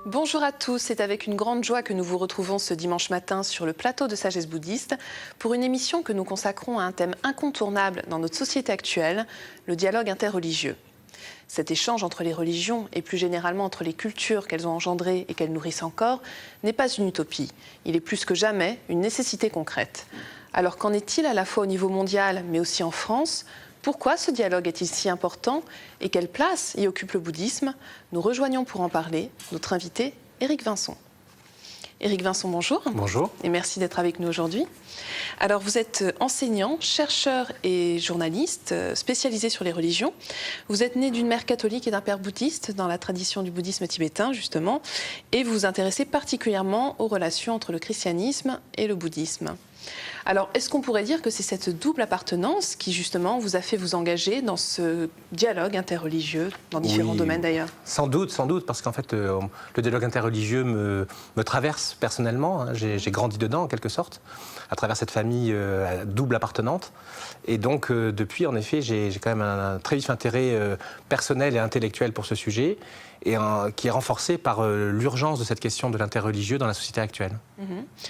Bonjour à tous, c'est avec une grande joie que nous vous retrouvons ce dimanche matin sur le plateau de Sagesse Bouddhiste pour une émission que nous consacrons à un thème incontournable dans notre société actuelle, le dialogue interreligieux. Cet échange entre les religions et plus généralement entre les cultures qu'elles ont engendrées et qu'elles nourrissent encore n'est pas une utopie. Il est plus que jamais une nécessité concrète. Alors qu'en est-il à la fois au niveau mondial mais aussi en France ? Pourquoi ce dialogue est-il si important et quelle place y occupe le bouddhisme? Nous rejoignons pour en parler notre invité Éric Vincent. Éric Vincent, bonjour. Bonjour. Et merci d'être avec nous aujourd'hui. Alors, vous êtes enseignant, chercheur et journaliste spécialisé sur les religions. Vous êtes né d'une mère catholique et d'un père bouddhiste dans la tradition du bouddhisme tibétain, justement, et vous vous intéressez particulièrement aux relations entre le christianisme et le bouddhisme. Alors, est-ce qu'on pourrait dire que c'est cette double appartenance qui, justement, vous a fait vous engager dans ce dialogue interreligieux, dans différents domaines d'ailleurs? Sans doute, parce qu'en fait, le dialogue interreligieux me traverse personnellement. J'ai grandi dedans, en quelque sorte, à travers cette famille double appartenante. Et donc, depuis, en effet, j'ai quand même un très vif intérêt personnel et intellectuel pour ce sujet, et qui est renforcé par l'urgence de cette question de l'interreligieux dans la société actuelle.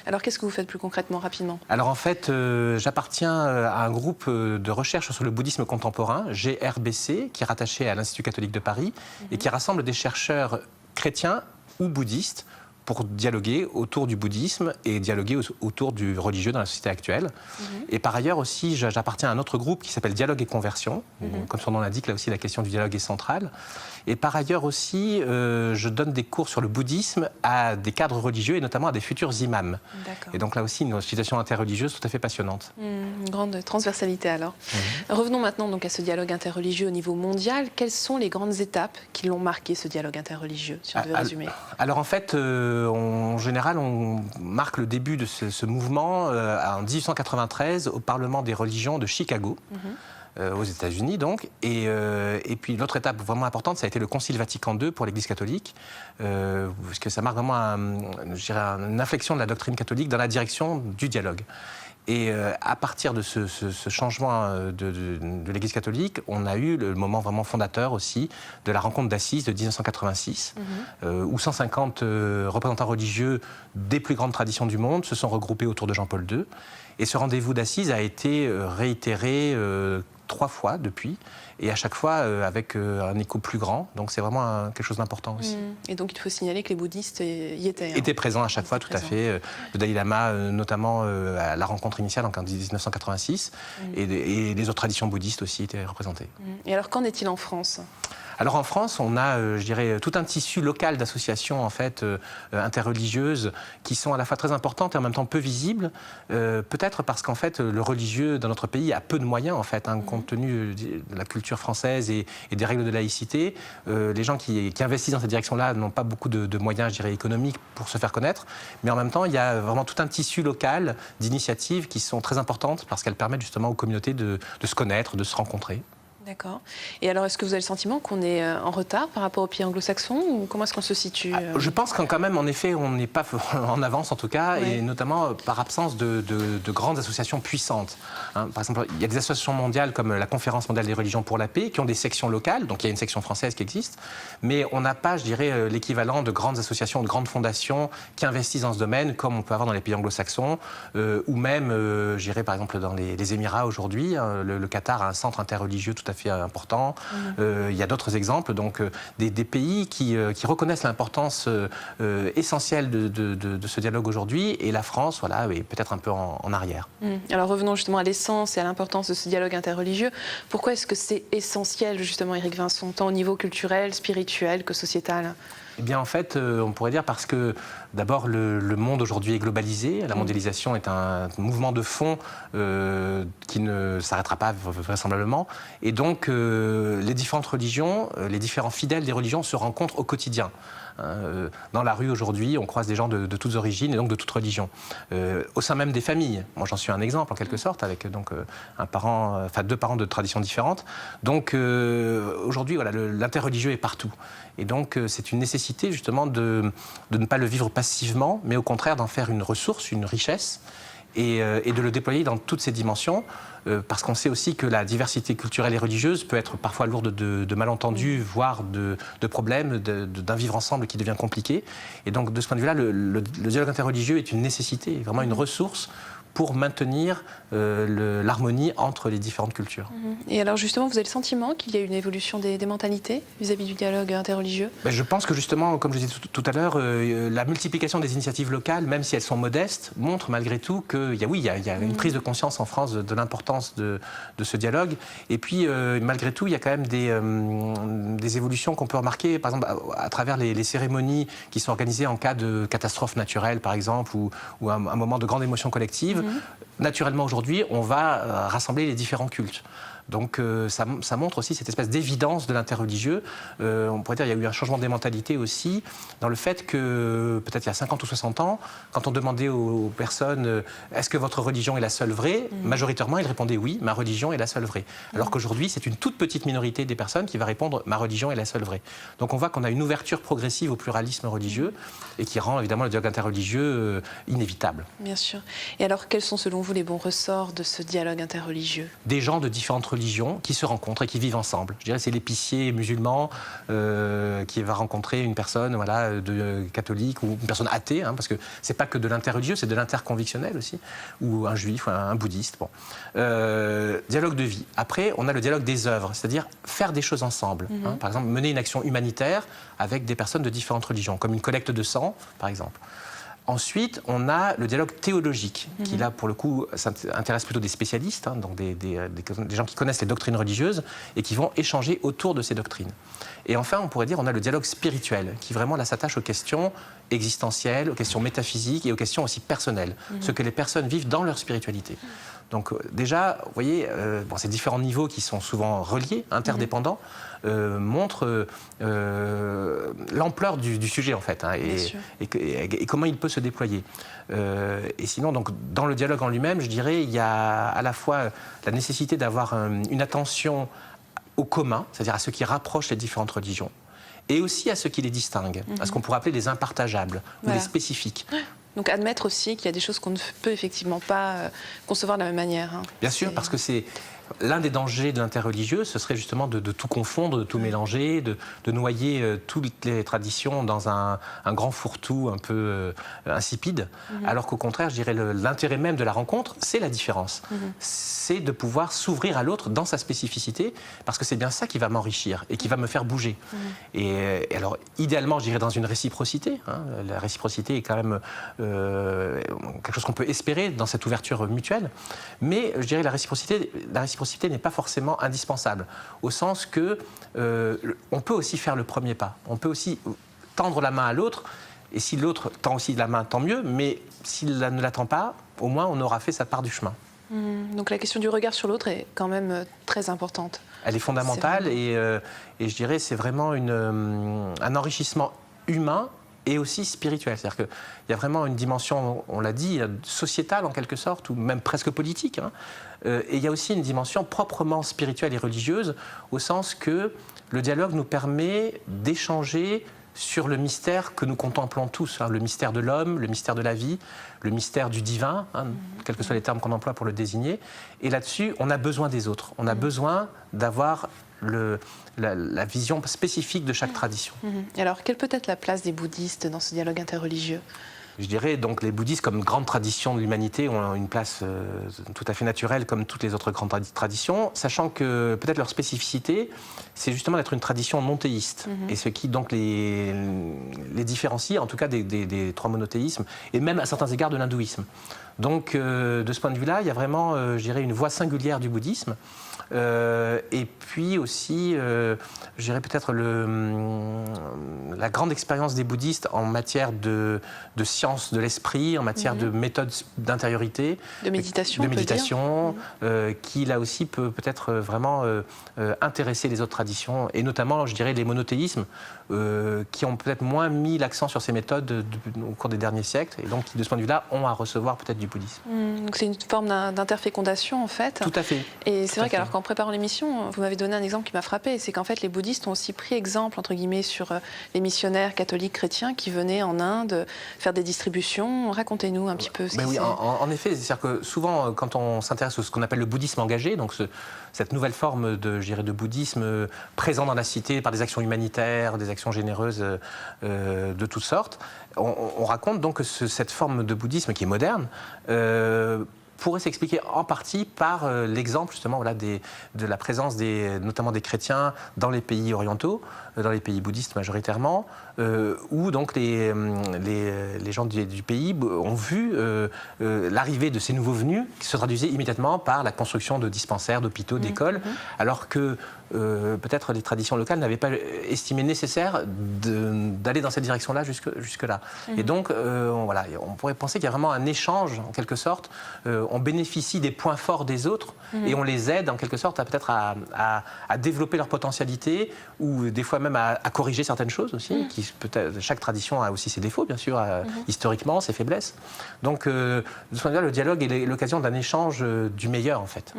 Alors, qu'est-ce que vous faites plus concrètement, rapidement? Alors, en fait, j'appartiens à un groupe de recherche sur le bouddhisme contemporain, GRBC, qui est rattaché à l'Institut catholique de Paris, et qui rassemble des chercheurs chrétiens ou bouddhistes pour dialoguer autour du bouddhisme et dialoguer autour du religieux dans la société actuelle. Et par ailleurs aussi, j'appartiens à un autre groupe qui s'appelle Dialogue et Conversion. Comme son nom l'indique, là aussi la question du dialogue est centrale. Et par ailleurs aussi, je donne des cours sur le bouddhisme à des cadres religieux et notamment à des futurs imams. Et donc là aussi, une situation interreligieuse tout à fait passionnante. Une grande transversalité alors. Revenons maintenant donc à ce dialogue interreligieux au niveau mondial. Quelles sont les grandes étapes qui l'ont marqué, ce dialogue interreligieux, si on devait résumer? Alors en fait, en général, on marque le début de ce mouvement en 1893 au Parlement des religions de Chicago. Aux États-Unis, donc. Et puis l'autre étape vraiment importante, ça a été le Concile Vatican II pour l'Église catholique, parce que ça marque vraiment une inflexion de la doctrine catholique dans la direction du dialogue. Et à partir de ce changement de l'Église catholique, on a eu le moment vraiment fondateur aussi de la rencontre d'Assise de 1986, où 150 représentants religieux des plus grandes traditions du monde se sont regroupés autour de Jean-Paul II. Et ce rendez-vous d'Assise a été réitéré 3 fois depuis, et à chaque fois avec un écho plus grand. Donc c'est vraiment quelque chose d'important aussi. Et donc il faut signaler que les bouddhistes y étaient. Étaient présents à chaque fois, tout à fait. Le Dalai Lama, notamment à la rencontre initiale, donc en 1986, et les autres traditions bouddhistes aussi étaient représentées. Et alors qu'en est-il en France ? Alors en France, on a, je dirais, tout un tissu local d'associations en fait interreligieuses qui sont à la fois très importantes et en même temps peu visibles. Peut-être parce qu'en fait le religieux dans notre pays a peu de moyens en fait, compte tenu de la culture française et des règles de laïcité. Les gens qui investissent dans cette direction-là n'ont pas beaucoup de moyens, je dirais, économiques pour se faire connaître. Mais en même temps, il y a vraiment tout un tissu local d'initiatives qui sont très importantes parce qu'elles permettent justement aux communautés de se connaître, de se rencontrer. D'accord. Et alors, est-ce que vous avez le sentiment qu'on est en retard par rapport aux pays anglo-saxons ou comment est-ce qu'on se situe? Je pense qu'en quand même, en effet, on n'est pas en avance en tout cas, et notamment par absence de grandes associations puissantes. Par exemple, il y a des associations mondiales comme la Conférence mondiale des religions pour la paix qui ont des sections locales, donc il y a une section française qui existe, mais on n'a pas, je dirais, l'équivalent de grandes associations, de grandes fondations qui investissent dans ce domaine comme on peut avoir dans les pays anglo-saxons, ou même, je dirais, par exemple, dans les Émirats aujourd'hui. Le Qatar a un centre interreligieux tout à fait important. Il y a d'autres exemples, donc des pays qui reconnaissent l'importance essentielle de ce dialogue aujourd'hui, et la France, voilà, est peut-être un peu en arrière. Alors revenons justement à l'essence et à l'importance de ce dialogue interreligieux. Pourquoi est-ce que c'est essentiel, justement, Éric Vincent, tant au niveau culturel, spirituel que sociétal? Eh bien, en fait, on pourrait dire parce que, d'abord, le monde aujourd'hui est globalisé. La mondialisation est un mouvement de fond qui ne s'arrêtera pas vraisemblablement. Et donc, les différentes religions, les différents fidèles des religions se rencontrent au quotidien. Dans la rue aujourd'hui, on croise des gens de toutes origines et donc de toutes religions. Au sein même des familles, moi j'en suis un exemple en quelque sorte, avec donc deux parents de traditions différentes. Donc aujourd'hui, voilà, l'interreligieux est partout. Et donc c'est une nécessité justement de ne pas le vivre passivement, mais au contraire d'en faire une ressource, une richesse. et de le déployer dans toutes ses dimensions. Parce qu'on sait aussi que la diversité culturelle et religieuse peut être parfois lourde de malentendus, voire de problèmes, d'un vivre ensemble qui devient compliqué. Et donc, de ce point de vue-là, le dialogue interreligieux est une nécessité, vraiment une ressource pour maintenir l'harmonie entre les différentes cultures. Et alors justement, vous avez le sentiment qu'il y a une évolution des mentalités vis-à-vis du dialogue interreligieux? Je pense que justement, comme je disais tout à l'heure, la multiplication des initiatives locales, même si elles sont modestes, montre malgré tout qu'il y a une prise de conscience en France de l'importance de ce dialogue. Et puis, malgré tout, il y a quand même des évolutions qu'on peut remarquer, par exemple, à travers les cérémonies qui sont organisées en cas de catastrophe naturelle, par exemple, ou un moment de grande émotion collective. Naturellement, aujourd'hui, on va rassembler les différents cultes. Donc ça montre aussi cette espèce d'évidence de l'interreligieux. On pourrait dire qu'il y a eu un changement des mentalités aussi, dans le fait que, peut-être il y a 50 ou 60 ans, quand on demandait aux personnes « Est-ce que votre religion est la seule vraie ?», majoritairement, ils répondaient « Oui, ma religion est la seule vraie ». Alors qu'aujourd'hui, c'est une toute petite minorité des personnes qui va répondre « Ma religion est la seule vraie ». Donc on voit qu'on a une ouverture progressive au pluralisme religieux et qui rend évidemment le dialogue interreligieux inévitable. Bien sûr. Et alors, quels sont selon vous les bons ressorts de ce dialogue interreligieux? Des gens de différentes religions qui se rencontrent et qui vivent ensemble. Je dirais c'est l'épicier musulman qui va rencontrer une personne catholique ou une personne athée, parce que c'est pas que de l'interreligieux, c'est de l'interconvictionnel aussi, ou un juif ou un bouddhiste. Bon. Dialogue de vie. Après, on a le dialogue des œuvres, c'est-à-dire faire des choses ensemble. Par exemple, mener une action humanitaire avec des personnes de différentes religions, comme une collecte de sang, par exemple. Ensuite, on a le dialogue théologique, qui là, pour le coup, intéresse plutôt des spécialistes, donc des gens qui connaissent les doctrines religieuses et qui vont échanger autour de ces doctrines. Et enfin, on pourrait dire, on a le dialogue spirituel, qui vraiment là s'attache aux questions existentielles, aux questions métaphysiques et aux questions aussi personnelles, ce que les personnes vivent dans leur spiritualité. Donc déjà, vous voyez, ces différents niveaux qui sont souvent reliés, interdépendants, montrent l'ampleur du sujet en fait, et comment il peut se déployer. Et sinon, donc, dans le dialogue en lui-même, je dirais, il y a à la fois la nécessité d'avoir une attention au commun, c'est-à-dire à ce qui rapproche les différentes religions, et aussi à ce qui les distingue, à ce qu'on pourrait appeler les impartageables ou les spécifiques. Donc admettre aussi qu'il y a des choses qu'on ne peut effectivement pas concevoir de la même manière. Bien sûr, parce que c'est l'un des dangers de l'interreligieux, ce serait justement de tout confondre, de tout mélanger, de noyer toutes les traditions dans un grand fourre-tout un peu insipide, alors qu'au contraire, je dirais, l'intérêt même de la rencontre, c'est la différence. C'est de pouvoir s'ouvrir à l'autre dans sa spécificité, parce que c'est bien ça qui va m'enrichir et qui va me faire bouger. Et alors, idéalement, je dirais dans une réciprocité. La réciprocité est quand même quelque chose qu'on peut espérer dans cette ouverture mutuelle, mais je dirais la réciprocité n'est pas forcément indispensable, au sens que on peut aussi faire le premier pas, on peut aussi tendre la main à l'autre, et si l'autre tend aussi la main, tant mieux, mais s'il ne la tend pas, au moins on aura fait sa part du chemin. Donc la question du regard sur l'autre est quand même très importante. Elle est fondamentale, et je dirais c'est vraiment un enrichissement humain et aussi spirituel. C'est-à-dire qu'il y a vraiment une dimension, on l'a dit, sociétale en quelque sorte, ou même presque politique. Et il y a aussi une dimension proprement spirituelle et religieuse, au sens que le dialogue nous permet d'échanger sur le mystère que nous contemplons tous, le mystère de l'homme, le mystère de la vie, le mystère du divin, quels que soient les termes qu'on emploie pour le désigner. Et là-dessus, on a besoin des autres. On a besoin d'avoir la vision spécifique de chaque tradition. Et alors, quelle peut être la place des bouddhistes dans ce dialogue interreligieux ? Je dirais donc les bouddhistes, comme grande tradition de l'humanité, ont une place tout à fait naturelle comme toutes les autres grandes traditions, sachant que peut-être leur spécificité, c'est justement d'être une tradition non théiste. Et ce qui donc les différencie, en tout cas des trois monothéismes, et même à certains égards de l'hindouisme. Donc de ce point de vue-là, il y a vraiment, je dirais, une voie singulière du bouddhisme. Et puis aussi, je dirais peut-être la grande expérience des bouddhistes en matière de science de l'esprit, en matière de méthode d'intériorité, de méditation, qui là aussi peut-être vraiment intéresser les autres traditions, et notamment, je dirais, les monothéismes, qui ont peut-être moins mis l'accent sur ces méthodes au cours des derniers siècles, et donc qui, de ce point de vue-là, ont à recevoir peut-être du bouddhisme. Donc c'est une forme d'interfécondation, en fait. Tout à fait. Et c'est vrai qu'alors qu'en préparant l'émission, vous m'avez donné un exemple qui m'a frappé, c'est qu'en fait les bouddhistes ont aussi pris exemple entre guillemets sur les missionnaires catholiques chrétiens qui venaient en Inde faire des distributions. Racontez-nous un petit peu ce qui oui, s'est... en effet, c'est-à-dire que souvent quand on s'intéresse à ce qu'on appelle le bouddhisme engagé, donc cette nouvelle forme de bouddhisme présent dans la cité par des actions humanitaires, des actions généreuses de toutes sortes, on raconte donc que cette forme de bouddhisme qui est moderne pourrait s'expliquer en partie par l'exemple justement de la présence notamment des chrétiens dans les pays orientaux, dans les pays bouddhistes majoritairement, où donc les gens du pays ont vu l'arrivée de ces nouveaux venus qui se traduisait immédiatement par la construction de dispensaires, d'hôpitaux, d'écoles, alors que peut-être les traditions locales n'avaient pas estimé nécessaire d'aller dans cette direction-là jusque-là. Et donc, voilà, on pourrait penser qu'il y a vraiment un échange, en quelque sorte. On bénéficie des points forts des autres et on les aide, en quelque sorte, peut-être à développer leur potentialité ou des fois même à corriger certaines choses aussi. Chaque tradition a aussi ses défauts, bien sûr, historiquement, ses faiblesses. Donc, de ce point de vue-là, le dialogue est l'occasion d'un échange du meilleur, en fait.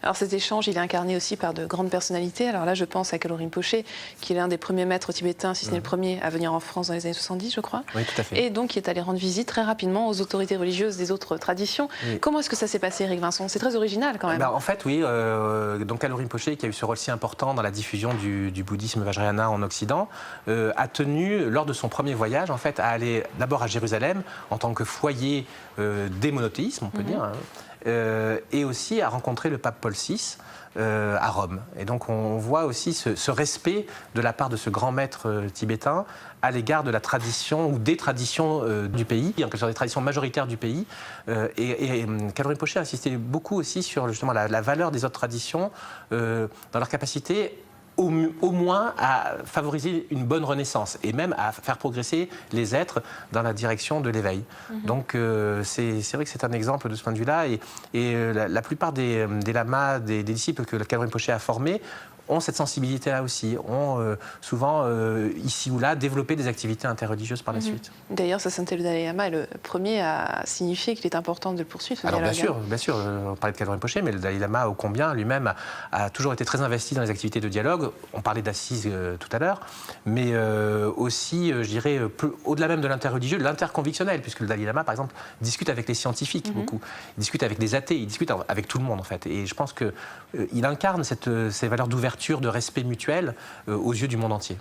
Alors, cet échange, il est incarné aussi par de grandes personnalités. Alors là, je pense à Khalor Rinpoche, qui est l'un des premiers maîtres tibétains, si ce n'est le premier, à venir en France dans les années 70, je crois. Oui, tout à fait. Et donc, qui est allé rendre visite très rapidement aux autorités religieuses des autres traditions. Oui. Comment est-ce que ça s'est passé, Éric Vincent? C'est très original, quand même. En fait, oui. Donc, Khalor Rinpoche, qui a eu ce rôle si important dans la diffusion du bouddhisme vajrayana en Occident, a tenu, lors de son premier voyage, en fait, à aller d'abord à Jérusalem, en tant que foyer des monothéismes, on peut dire, et aussi à rencontrer le pape Paul VI, à Rome. Et donc on voit aussi ce respect de la part de ce grand maître tibétain à l'égard de la tradition ou des traditions du pays, en quelque sorte des traditions majoritaires du pays. Et Khalor Rinpoche a insisté beaucoup aussi sur justement la valeur des autres traditions dans leur capacité au moins à favoriser une bonne renaissance et même à faire progresser les êtres dans la direction de l'éveil. Donc c'est vrai que c'est un exemple de ce point de vue-là et la plupart des lamas, des disciples que Khalor Rinpoche a formés ont cette sensibilité-là aussi, ont souvent, ici ou là, développé des activités interreligieuses par la suite. D'ailleurs, Sainte le Dalai Lama est le premier à signifier qu'il est important de le poursuivre. Alors bien sûr, on parlait de Khalor Rinpoche, mais le Dalai Lama, ô combien, lui-même, a toujours été très investi dans les activités de dialogue. On parlait d'assises tout à l'heure, mais aussi, je dirais, au-delà même de l'interreligieux, l'interconvictionnel, puisque le Dalai Lama, par exemple, discute avec les scientifiques beaucoup. Il discute avec des athées, il discute avec tout le monde, en fait. Et je pense qu'il incarne ces valeurs d'ouverture, de respect mutuel aux yeux du monde entier.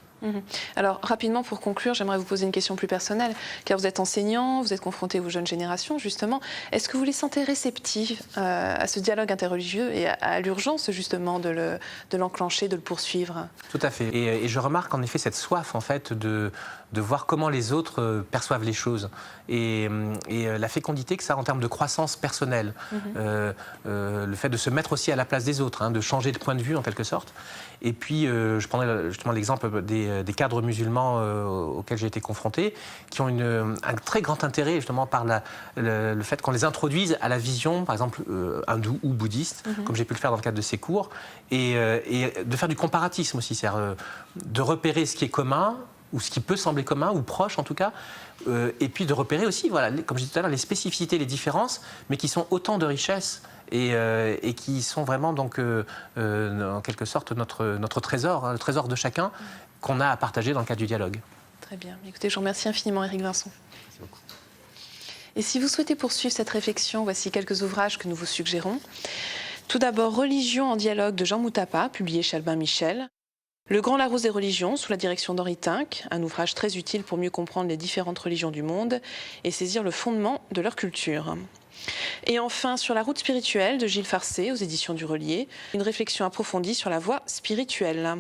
Alors, rapidement, pour conclure, j'aimerais vous poser une question plus personnelle, car vous êtes enseignant, vous êtes confronté aux jeunes générations, justement. Est-ce que vous les sentez réceptifs à ce dialogue interreligieux et à l'urgence, justement, de l'enclencher, de le poursuivre? Tout à fait. Et je remarque, en effet, cette soif, en fait, de voir comment les autres perçoivent les choses et la fécondité que ça a en termes de croissance personnelle. Le fait de se mettre aussi à la place des autres, de changer de point de vue, en quelque sorte. Et puis, je prendrai justement l'exemple des cadres musulmans auxquels j'ai été confronté, qui ont un très grand intérêt, justement, par le fait qu'on les introduise à la vision, par exemple, hindoue ou bouddhiste, comme j'ai pu le faire dans le cadre de ces cours, et de faire du comparatisme aussi, c'est-à-dire de repérer ce qui est commun, ou ce qui peut sembler commun, ou proche en tout cas, et puis de repérer aussi, voilà, comme je disais tout à l'heure, les spécificités, les différences, mais qui sont autant de richesses et qui sont vraiment donc en quelque sorte notre trésor, le trésor de chacun qu'on a à partager dans le cadre du dialogue. Très bien. Écoutez, je vous remercie infiniment, Éric Vincent. Merci beaucoup. Et si vous souhaitez poursuivre cette réflexion, voici quelques ouvrages que nous vous suggérons. Tout d'abord, Religion en dialogue de Jean Moutapa, publié chez Albin Michel. Le Grand Larousse des religions, sous la direction d'Henri Tinck, un ouvrage très utile pour mieux comprendre les différentes religions du monde et saisir le fondement de leur culture. Et enfin, Sur la route spirituelle de Gilles Farcé, aux éditions du Relier, une réflexion approfondie sur la voie spirituelle.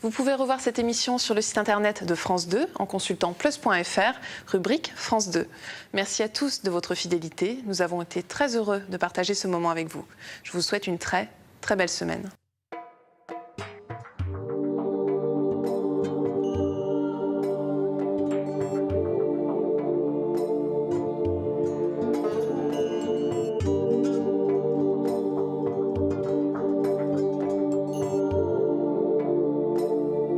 Vous pouvez revoir cette émission sur le site internet de France 2 en consultant plus.fr, rubrique France 2. Merci à tous de votre fidélité. Nous avons été très heureux de partager ce moment avec vous. Je vous souhaite une très, très belle semaine.